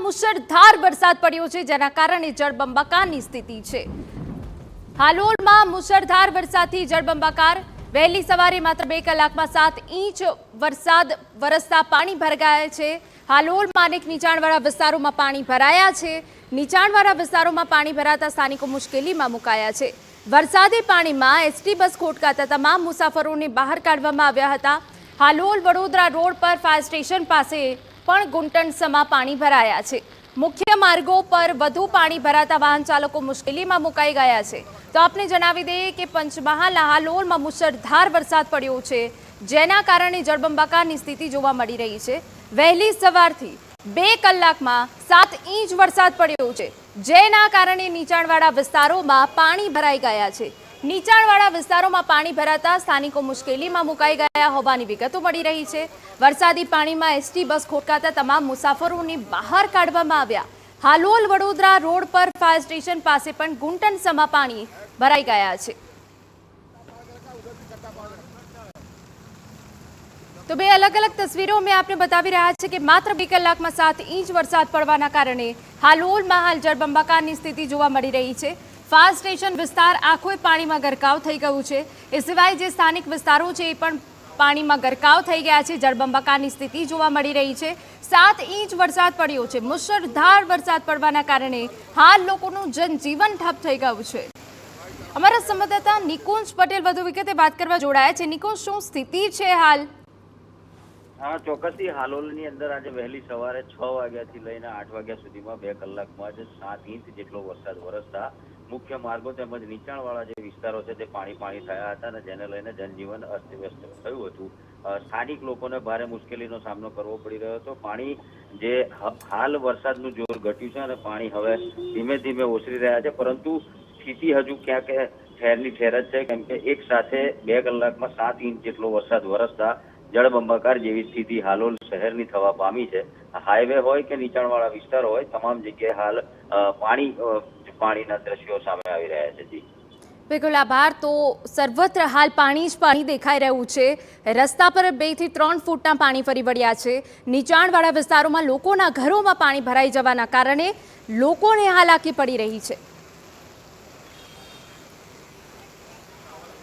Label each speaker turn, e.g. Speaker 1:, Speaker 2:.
Speaker 1: હાલોલમાં મુશળધાર વરસાદ પડ્યો છે, જેના કારણે જળબંબાકારની સ્થિતિ છે। હાલોલમાં મુશળધાર વરસાદથી જળબંબાકાર। વહેલી સવારે માત્ર 2 કલાકમાં 7 ઇંચ વરસાદ વરસતા પાણી ભરાયા છે। હાલોલમાં અનેક નીચાણવાળા વિસ્તારોમાં પાણી ભરાયા છે। નીચાણવાળા વિસ્તારોમાં પાણી ભરાતા સ્થાનિકો મુશ્કેલીમાં મુકાયા છે। વરસાદી પાણીમાં એસટી બસ ખોટકાતા તમામ મુસાફરોને બહાર કાઢવામાં આવ્યા હતા। હાલોલ વડોદરા રોડ પર ફાયર સ્ટેશન પાસે પણ ઘૂંટણસમાં પાણી ભરાયા છે। મુખ્ય માર્ગો પર વધુ પાણી ભરાતા વાહન ચાલકો મુશ્કેલીમાં મુકાઈ ગયા છે। તો આપને જણાવી દઈએ કે પંચમહાલના હાલોલમાં મુશળધાર વરસાદ પડ્યો છે, જેના કારણે જળબંબાકારની સ્થિતિ જોવા મળી રહી છે। વહેલી સવારથી 2 કલાકમાં 7 ઇંચ વરસાદ પડ્યો છે, જેના કારણે નીચાણવાળા વિસ્તારોમાં પાણી ભરાઈ ગયા છે। નીચાણવાળા વિસ્તારોમાં પાણી ભરાતા સ્થાનિકો મુશ્કેલીમાં મુકાઈ ગયા હોવાની વિગતો મળી રહી છે। વરસાદી પાણીમાં એસટી બસ ખોટકાતા તમામ મુસાફરોને બહાર કાઢવામાં આવ્યા। હાલોલ વડોદરા રોડ પર ફાયર સ્ટેશન પાસે પણ ઘૂંટણસમાં પાણી ભરાઈ ગયા છે। તો 2 अलग-अलग तस्वीरों में आपने बतावी રહ્યા છે કે માત્ર 2 કલાકમાં 7 ઇંચ વરસાદ પડવાના કારણે હાલોલમાં હાલ જળબંબાકારની સ્થિતિ જોવા મળી રહી છે। ફાયર સ્ટેશન વિસ્તાર આખો પાણીમાં ગરકાવ થઈ ગયું છે। એ સિવાય જે સ્થાનિક વિસ્તારો છે એ પણ પાણીમાં ગરકાવ થઈ ગયા છે। જળબંબાકારની સ્થિતિ જોવા મળી રહી છે। 7 ઇંચ વરસાદ પડ્યો છે। મુશળધાર વરસાદ પડવાના કારણે હાલ લોકોનું જનજીવન ઠપ થઈ ગયું છે। અમારા સંવાદદાતા નિકુંજ પટેલ વધુ વિગતે વાત કરવા જોડાયા છે। નિકુંજ, શું સ્થિતિ છે હાલ?
Speaker 2: हाँ, ચોક્કસથી હાલોલની અંદર આજે વહેલી સવારે 6 વાગ્યાથી લઈને 8 વાગ્યા સુધીમાં 2 કલાકમાં જ 7 ઇંચ જેટલો વરસાદ વરસતા મુખ્ય માર્ગો તેમજ નીચાણવાળા જે વિસ્તારો છે તે પાણી થયા હતા અને જેને લઈને જનજીવન અસ્તવ્યસ્ત થયું હતું। સ્થાનિક લોકોને ભારે મુશ્કેલીનો સામનો કરવો પડી રહ્યો હતો। પાણી જે હાલ વરસાદનું જોર ઘટ્યું છે અને પાણી હવે ધીમે ધીમે ઓસરી રહ્યા છે, પરંતુ સ્થિતિ હજુ ક્યાંક ઠેરની ઠેર જ છે, કેમ કે એક સાથે 2 કલાકમાં 7 ઇંચ જેટલો વરસાદ વરસતા જળબંબાકાર જેવી સ્થિતિ હાલોલ શહેરની થવા પામી છે। હાઈવે હોય કે નીચાણવાળા વિસ્તાર હોય, તમામ જગ્યાએ હાલ પાણીના દ્રશ્યો સામે આવી રહ્યા છે। જી
Speaker 1: બિલકુલ, આભાર। તો સર્વત્ર હાલ પાણી જ પાણી દેખાઈ રહ્યું છે। રસ્તા પર 2 થી 3 ફૂટના પાણી ફરી વળ્યા છે। નીચાણવાળા વિસ્તારોમાં લોકોના ઘરોમાં પાણી ભરાઈ જવાના કારણે લોકોને હાલાકી પડી રહી છે।